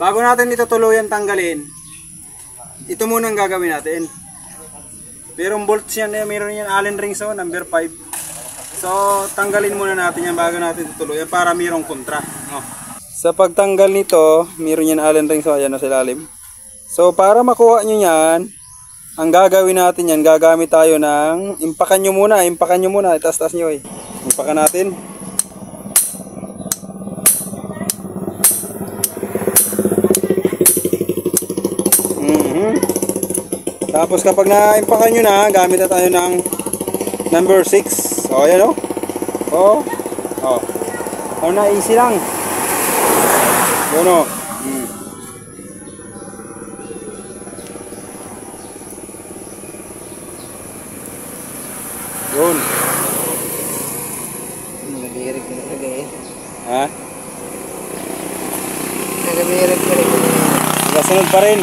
Bago natin ito tuluyan tanggalin, ito muna ang gagawin natin. Merong bolts yan, meron yan Allen rings number 5. So tanggalin muna natin yan bago natin tutuluyan para mayroong kontra. Sa pagtanggal nito, meron yan Allen rings ayan sa ilalim. So para makuha nyo yan, ang gagawin natin yan, gagamit tayo ng impakan nyo muna, itaas-taas nyo impakan natin. Tapos kapag na-impakan nyo na, gamit na tayo ng number 6. O ayan o. Ano na, easy lang. Yun o. Yun. Nagabirik na talaga Ha? Nagabirik na talaga. Kasunod pa rin.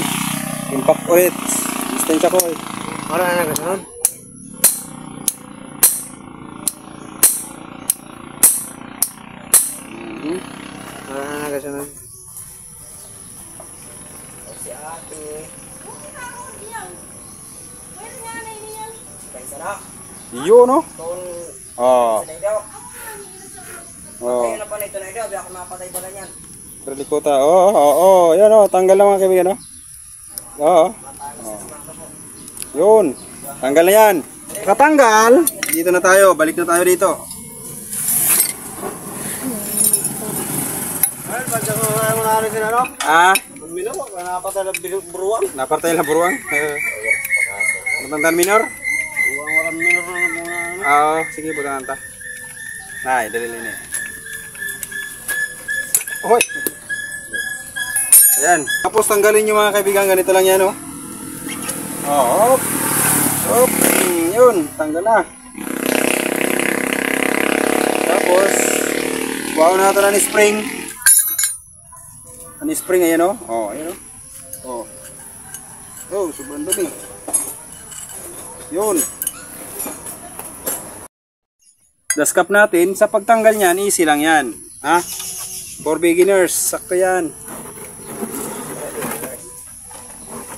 Impact ulit. Distansya ko Wala na nagasunod. Wala na nagasunod. Si ate. Yun no? Oo. Ayun na pala ito na ito. Abi ako mapatay pala niyan. Perlikuta. Oo. Yan o. Tanggal lang mga kaibigan. Oo. Yun. Tanggal na yan. Katanggal. Dito na tayo. Balik na tayo dito. Ay, pagka mo na rin sila, no? Minor, napatay lang buruang. Napatay lang buruang. Matandaan minor? Walang minor na muna. Oo. Sige, buta nanta. Ay, dalilin eh. Hoy! Ayan. Tapos tanggalin nyo mga kaibigan. Ganito lang yan, oh. Hop. Hop. Yun. Tanggal na. Tapos, buhaw natin ang spring. Ang spring, ayan, oh. Ayan, oh. Sobrang dumi. Yun. Daskap natin. Sa pagtanggal niyan, easy lang yan. Ha? For beginners. Sakto yan.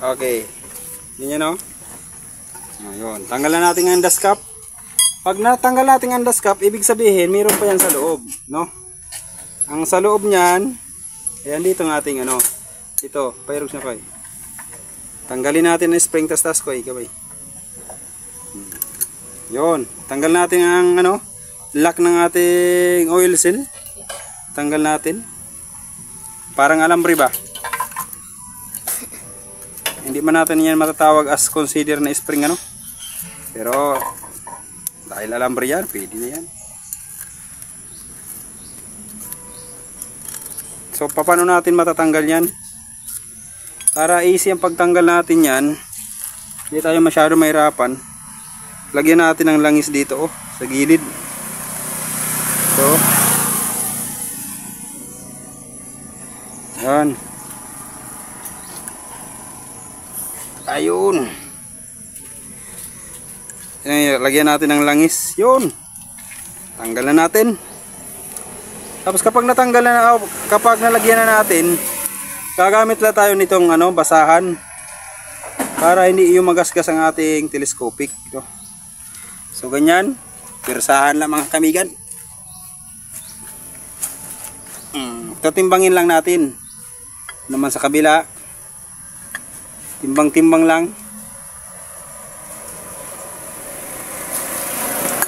Okay. Yan o. Ayun. Tanggal na natin ang dust cap. Pag natanggal natin ang dust cap, ibig sabihin, mayroon pa yan sa loob. No? Ang sa loob niyan, ayan dito ng ating ano. Ito, pairogs na ko eh. Tanggalin natin ang spring tas ko eh. Yun. Tanggal natin ang ano, lock ng ating oil seal. Tanggal natin. Parang alambre ba? Hindi man natin yan matatawag as consider na spring ano. Pero dahil alambre yan, pwede na yan. So paano natin matatanggal yan? Para easy ang pagtanggal natin yan, hindi tayo masyado mahirapan. Lagyan natin ng langis dito sa gilid. So yan. Ayun. Lagyan natin ng langis. Yun. Tanggalan natin. Tapos kapag natanggal na, kapag nalagyan na natin, gagamit lang tayo nitong ano, basahan. Para hindi yung magasgas ang ating telescopic. So ganyan. Pirsahan lang mga kamigan. Tatimbangin lang natin. Naman sa kabila. Timbang-timbang lang.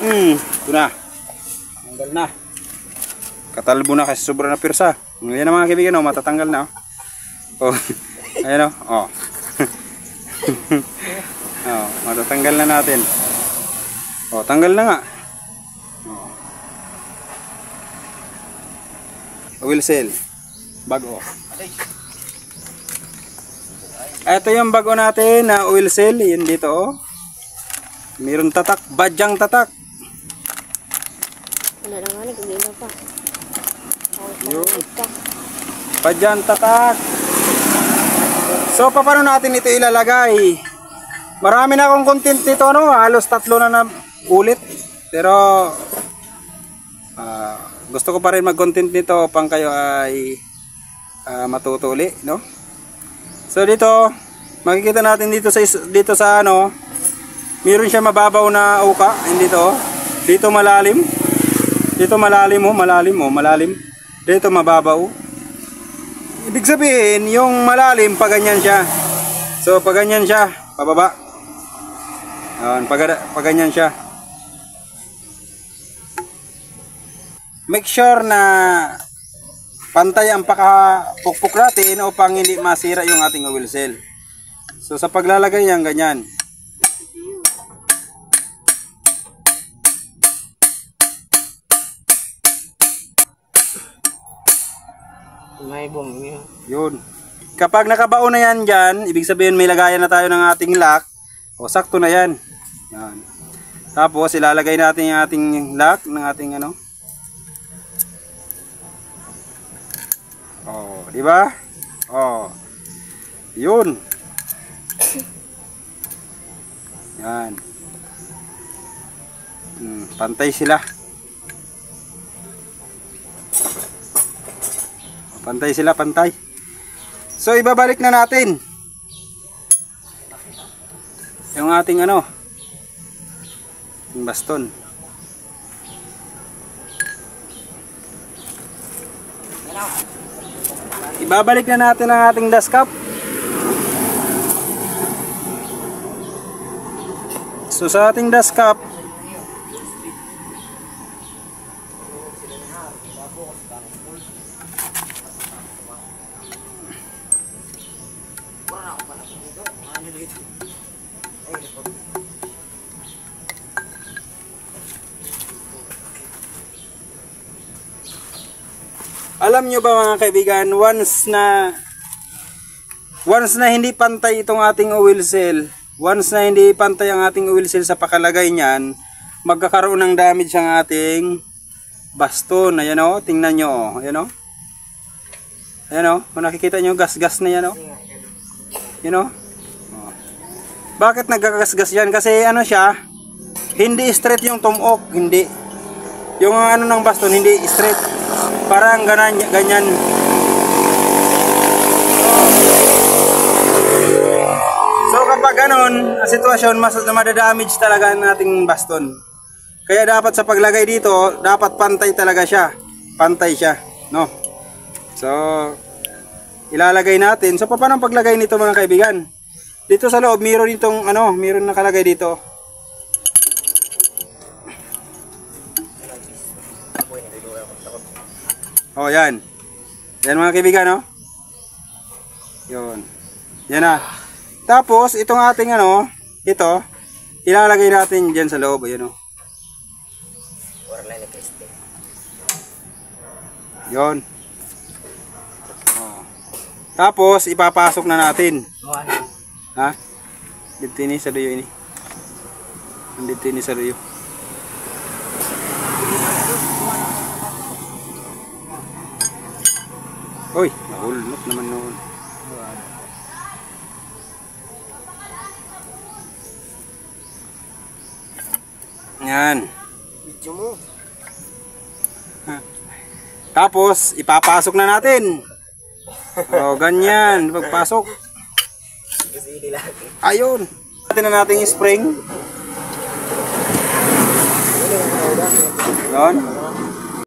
Ito na. Tanggal na. Katalbo na kasi sobra na pirsa. Ayan na mga kaibigan, matatanggal na. Ayan o. Matatanggal na natin. Tanggal na nga. Oil seal. Bago. Ito yung bago natin na oil seal. Yan dito Mayroon tatak. Badyang tatak. Wala na nga, nagagila pa. Yun. Badyang tatak. So paano natin ito ilalagay? Marami na akong content nito no. Halos 3 na ulit. Pero gusto ko pa rin mag-content nito pang kayo ay matutuli, no? So dito makikita natin dito sa ano, meron siya mababaw na uka, hindi to. Dito malalim. Dito malalim, malalim. Dito mababaw. Ibig sabihin, yung malalim pag ganyan siya. So pag ganyan siya, pababa. Yan, pag ganyan siya. Make sure na pantay ang pakapukpok natin upang hindi masira yung ating oil cell. So sa paglalagay yan, ganyan. May bumi. Yun. Kapag nakabaon na yan dyan, ibig sabihin may lagayan na tayo ng ating lock. O sakto na yan. Yan. Tapos ilalagay natin yung ating lock ng ating ano. Oh, di ba? Oh. Yun. Yan. Pantay sila. Pantay sila, pantay. So ibabalik na natin yung ating ano, yung baston. Ibabalik na natin ang ating dust cap. So sa ating dust cap, alam nyo ba mga kaibigan, once na hindi pantay itong ating oil cell, once na hindi pantay ang ating oil cell sa pakalagay niyan, magkakaroon ng damage ang ating baston. Ayan o, tingnan nyo. Ayan o. Ayan o, kung nakikita nyo, gas-gas na yan o. Ayan o. Bakit nagkagasgas yan? Kasi ano siya, hindi straight yung tumok, hindi. Yung ano ng baston, hindi straight. Parang ganyan. So kapag ganon ang sitwasyon, mas madadamage talaga ang ating baston. Kaya dapat sa paglagay dito, dapat pantay talaga siya. Pantay siya, no? So ilalagay natin. So paano ang paglagay nito mga kaibigan? Dito sa loob, meron itong ano, meron nakalagay dito. Oh, yan. Yan mga kaibigan, no? Yun. Yan na. Tapos, itong ating ano, ito, ilalagay natin dyan sa loob. Ayan, oh. Yun. Oh. Tapos, ipapasok na natin. Ha? Dito ini sa duyo ini. Dito ini sa duyo. Uy, nahulnot naman noon. Yan. Video mo. Tapos, ipapasok na natin. O, ganyan. Pagpasok. Ayun. Natin na natin yung spring. Yan.